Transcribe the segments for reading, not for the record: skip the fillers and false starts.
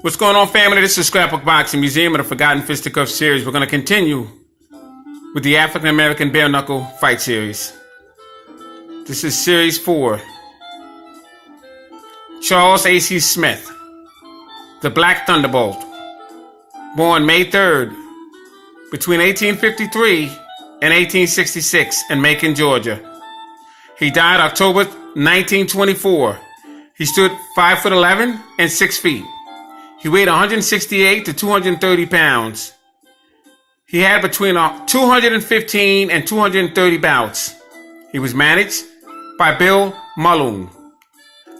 What's going on, family? This is Scrapbook Boxing, Museum of the Forgotten Fisticuffs series. We're going to continue with the African American bare knuckle fight series. This is series 4. Charles A.C. Smith, the Black Thunderbolt, born May 3rd, between 1853 and 1866 in Macon, Georgia. He died October 1924. He stood 5'11" and 6 feet. He weighed 168 to 230 pounds. He had between 215 and 230 bouts. He was managed by Bill Mulloon.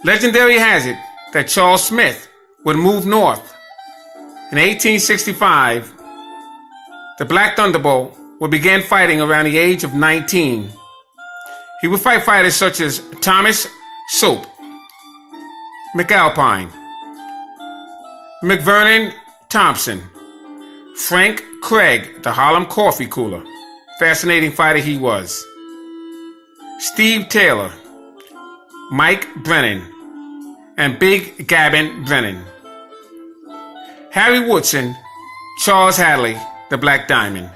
Legendary has it that Charles Smith would move north. In 1865, the Black Thunderbolt would begin fighting around the age of 19. He would fight fighters such as Thomas Soap, McAlpine, McVernon Thompson, Frank Craig, the Harlem Coffee Cooler, fascinating fighter he was, Steve Taylor, Mike Brennan, and Big Gabbin Brennan, Harry Woodson, Charles Hadley, the Black Diamond.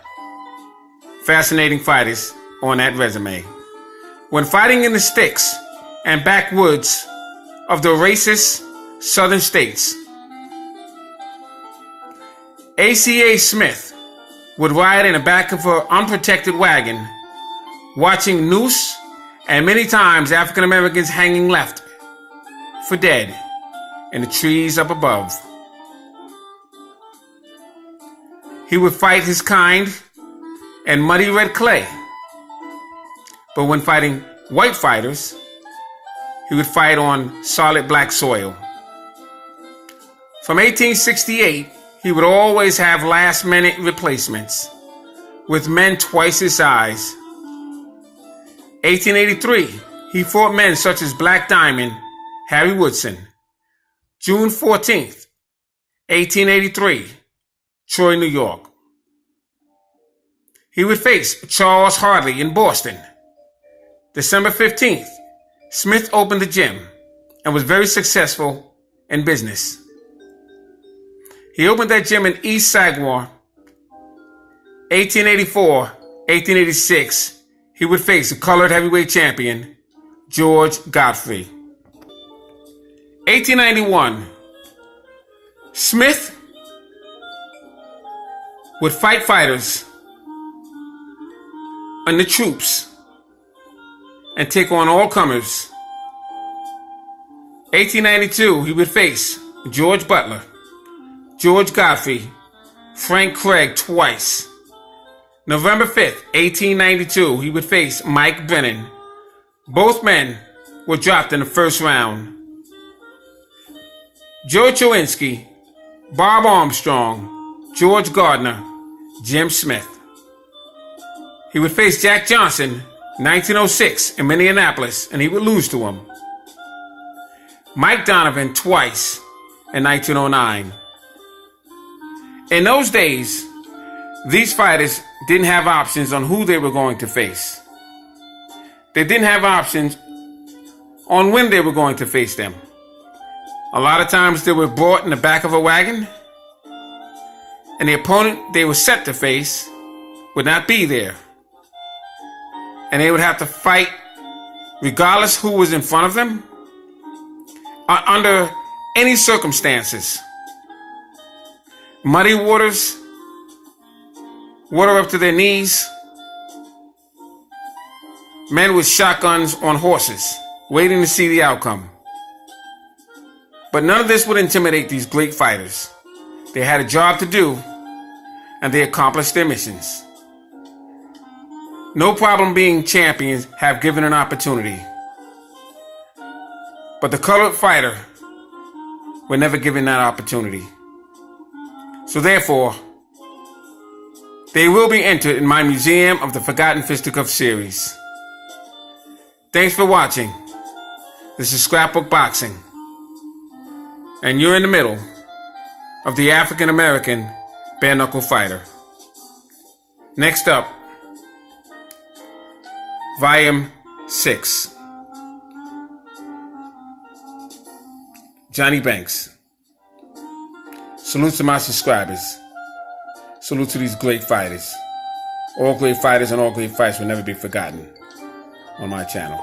Fascinating fighters on that resume. When fighting in the sticks and backwoods of the racist southern states, A.C.A. Smith would ride in the back of an unprotected wagon, watching noose and many times African Americans hanging left for dead in the trees up above. He would fight his kind in muddy red clay, but when fighting white fighters, he would fight on solid black soil. From 1868, he would always have last-minute replacements with men twice his size. 1883, he fought men such as Black Diamond, Harry Woodson. June 14th, 1883, Troy, New York. He would face Charles Hardley in Boston. December 15th, Smith opened the gym and was very successful in business. He opened that gym in East Sagamore. 1884, 1886, he would face the colored heavyweight champion, George Godfrey. 1891, Smith would fight fighters and the troops and take on all comers. 1892, he would face George Butler, George Godfrey, Frank Craig twice. November 5th, 1892, he would face Mike Brennan. Both men were dropped in the first round. Joe Chowinski, Bob Armstrong, George Gardner, Jim Smith. He would face Jack Johnson, 1906 in Minneapolis, and he would lose to him. Mike Donovan twice in 1909. In those days, these fighters didn't have options on who they were going to face. They didn't have options on when they were going to face them. A lot of times they were brought in the back of a wagon, and the opponent they were set to face would not be there. And they would have to fight regardless who was in front of them, under any circumstances. Muddy waters, water up to their knees, men with shotguns on horses, waiting to see the outcome. But none of this would intimidate these great fighters. They had a job to do, and they accomplished their missions. No problem being champions have given an opportunity. But the colored fighter were never given that opportunity. So therefore, they will be entered in my Museum of the Forgotten Fisticuffs series. Thanks for watching. This is Scrapbook Boxing. And you're in the middle of the African American bare knuckle fighter. Next up, Volume 6. Johnny Banks. Salute to my subscribers. Salute to these great fighters. All great fighters and all great fights will never be forgotten on my channel.